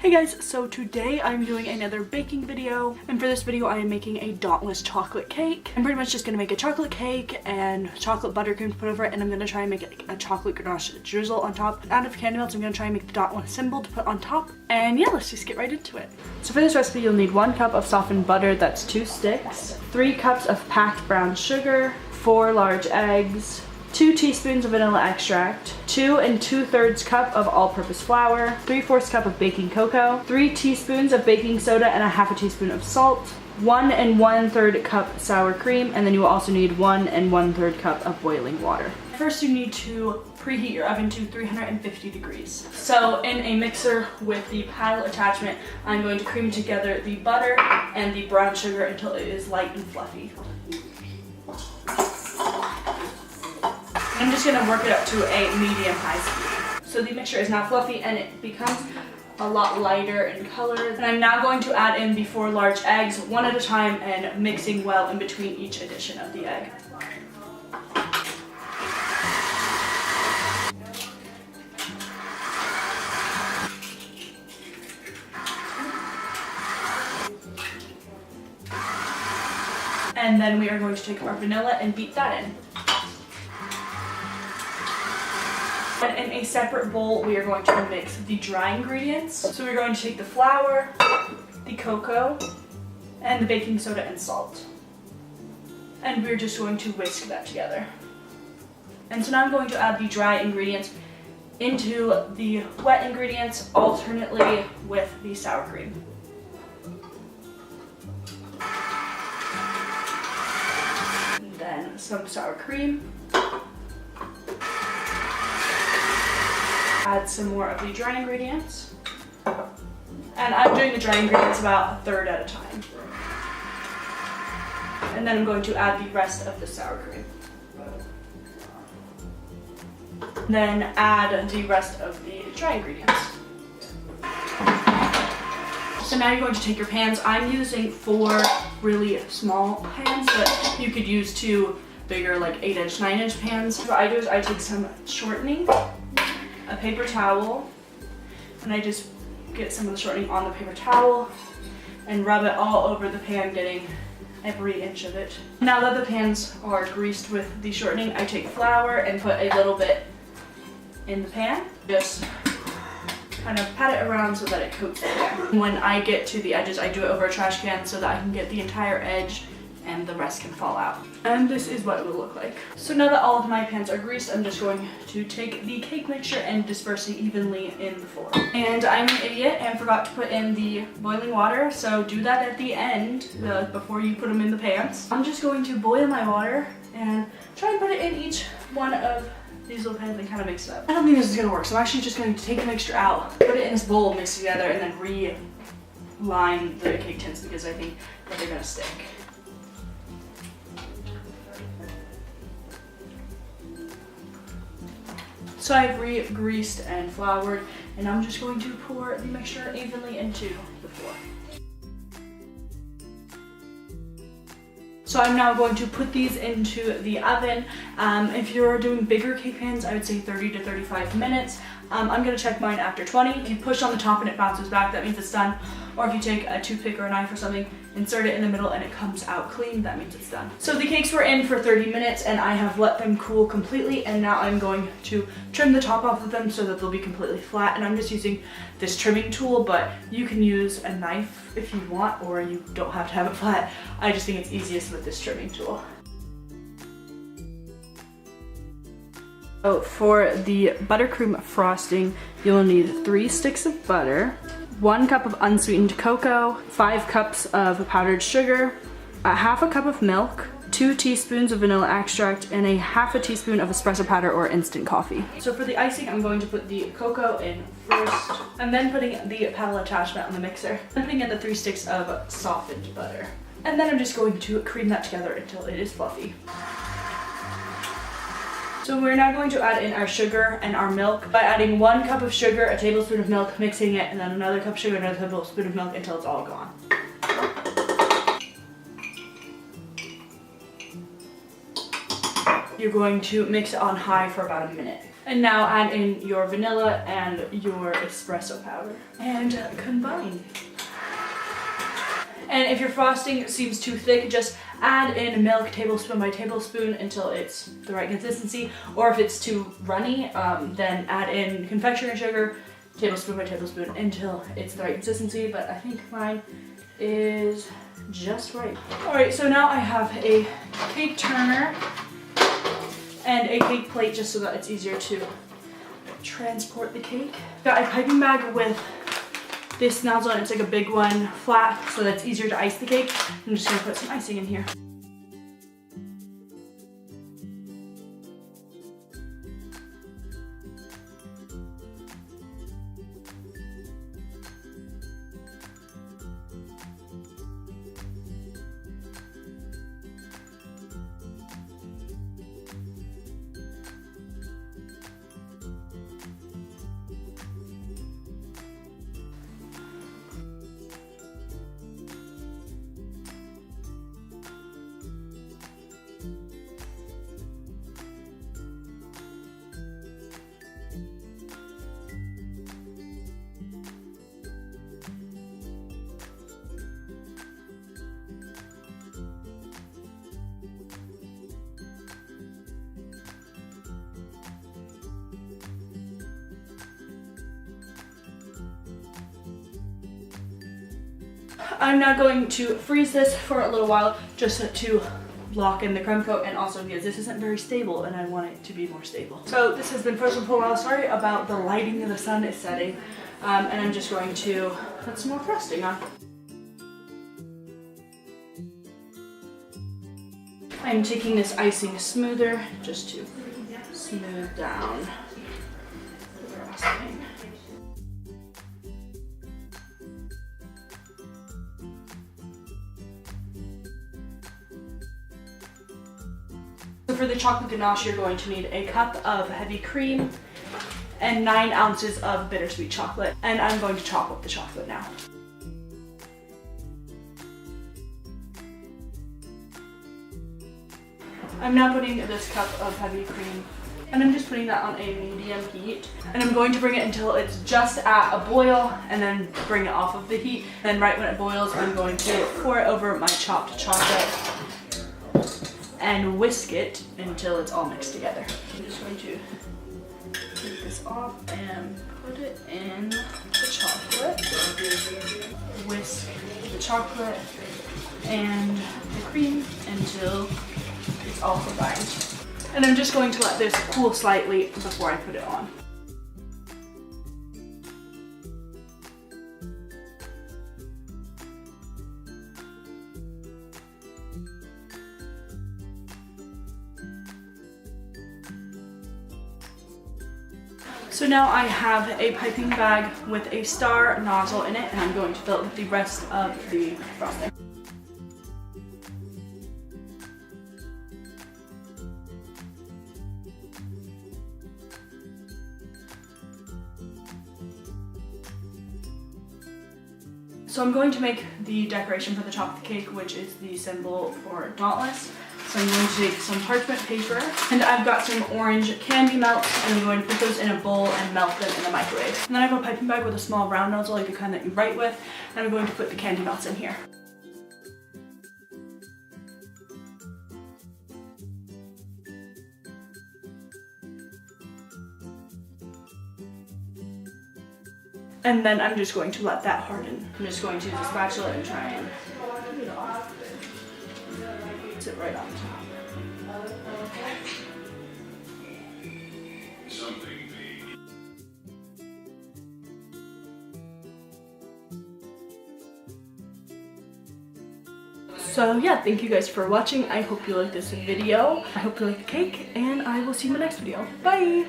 Hey guys, so today I'm doing another baking video, and for this video I am making a Dauntless chocolate cake. I'm pretty much just gonna make a chocolate cake and chocolate buttercream to put over it, and I'm gonna try and make a chocolate ganache drizzle on top. Out of candy melts, I'm gonna try and make the Dauntless symbol to put on top, and yeah, let's just get right into it. So for this recipe, you'll need 1 cup of softened butter, that's 2 sticks, 3 cups of packed brown sugar, 4 large eggs, 2 teaspoons of vanilla extract, 2 2/3 cup of all-purpose flour, 3/4 cup of baking cocoa, 3 teaspoons of baking soda and a half a teaspoon of salt, 1 1/3 cup sour cream, and then you will also need 1 1/3 cup of boiling water. First, you need to preheat your oven to 350 degrees. So in a mixer with the paddle attachment, I'm going to cream together the butter and the brown sugar until it is light and fluffy. I'm just gonna work it up to a medium-high speed. So the mixture is now fluffy and it becomes a lot lighter in color. And I'm now going to add in the 4 large eggs, one at a time, and mixing well in between each addition of the egg. And then we are going to take our vanilla and beat that in. And in a separate bowl, we are going to mix the dry ingredients. So we're going to take the flour, the cocoa, and the baking soda and salt. And we're just going to whisk that together. And so now I'm going to add the dry ingredients into the wet ingredients alternately with the sour cream. And then some sour cream. Add some more of the dry ingredients. And I'm doing the dry ingredients about 1/3 at a time. And then I'm going to add the rest of the sour cream. Then add the rest of the dry ingredients. So now you're going to take your pans. I'm using 4 really small pans, but you could use 2 bigger, like 8-inch, 9-inch pans. What I do is I take some shortening, a paper towel, and I just get some of the shortening on the paper towel and rub it all over the pan, getting every inch of it. Now that the pans are greased with the shortening, I take flour and put a little bit in the pan. Just kind of pat it around so that it coats the pan. When I get to the edges, I do it over a trash can so that I can get the entire edge and the rest can fall out. And this is what it will look like. So now that all of my pans are greased, I'm just going to take the cake mixture and disperse it evenly in the floor. And I'm an idiot and forgot to put in the boiling water, so do that at the end, before you put them in the pans. I'm just going to boil my water and try and put it in each one of these little pans and kind of mix it up. I don't think this is gonna work, so I'm actually just going to take the mixture out, put it in this bowl, mix it together, and then re-line the cake tins because I think that they're gonna stick. So I've re-greased and floured, and I'm just going to pour the mixture evenly into the floor. So I'm now going to put these into the oven. If you're doing bigger cake pans, I would say 30 to 35 minutes. I'm gonna check mine after 20. If you push on the top and it bounces back, that means it's done. Or if you take a toothpick or a knife or something, insert it in the middle and it comes out clean, that means it's done. So the cakes were in for 30 minutes and I have let them cool completely, and now I'm going to trim the top off of them so that they'll be completely flat. And I'm just using this trimming tool, but you can use a knife if you want, or you don't have to have it flat. I just think it's easiest with this trimming tool. So for the buttercream frosting, you'll need 3 sticks of butter, 1 cup of unsweetened cocoa, 5 cups of powdered sugar, a half a cup of milk, 2 teaspoons of vanilla extract, and a half a teaspoon of espresso powder or instant coffee. So for the icing, I'm going to put the cocoa in first. I'm then putting the paddle attachment on the mixer. I'm putting in the 3 sticks of softened butter. And then I'm just going to cream that together until it is fluffy. So we're now going to add in our sugar and our milk by adding 1 cup of sugar, a tablespoon of milk, mixing it, and then another cup of sugar, another tablespoon of milk until it's all gone. You're going to mix it on high for about a minute. And now add in your vanilla and your espresso powder and combine. And if your frosting seems too thick, just add in milk tablespoon by tablespoon until it's the right consistency. Or if it's too runny, then add in confectionery sugar tablespoon by tablespoon until it's the right consistency. But I think mine is just right. Alright, so now I have a cake turner and a cake plate just so that it's easier to transport the cake. Got a piping bag with this nozzle, and it's like a big one, flat, so that's easier to ice the cake. I'm just gonna put some icing in here. I'm now going to freeze this for a little while just to lock in the crumb coat, and also because this isn't very stable and I want it to be more stable. So this has been frozen for a while. Sorry about the lighting of the sun is setting. And I'm just going to put some more frosting on. I'm taking this icing smoother just to smooth down the frosting. So for the chocolate ganache, you're going to need a cup of heavy cream and 9 ounces of bittersweet chocolate. And I'm going to chop up the chocolate now. I'm now putting this cup of heavy cream, and I'm just putting that on a medium heat. And I'm going to bring it until it's just at a boil, and then bring it off of the heat. Then right when it boils, I'm going to pour it over my chopped chocolate and whisk it until it's all mixed together. I'm just going to take this off and put it in the chocolate. Whisk the chocolate and the cream until it's all combined. And I'm just going to let this cool slightly before I put it on. So now I have a piping bag with a star nozzle in it, and I'm going to fill it with the rest of the frosting. So I'm going to make the decoration for the top of the cake, which is the symbol for Dauntless. So I'm going to take some parchment paper, and I've got some orange candy melts, and I'm going to put those in a bowl and melt them in the microwave. And then I have a piping bag with a small round nozzle, like the kind that you write with, and I'm going to put the candy melts in here. And then I'm just going to let that harden. I'm just going to use a spatula and try and put it off. Sit right on top. So yeah, thank you guys for watching. I hope you liked this video. I hope you like the cake, and I will see you in the next video. Bye!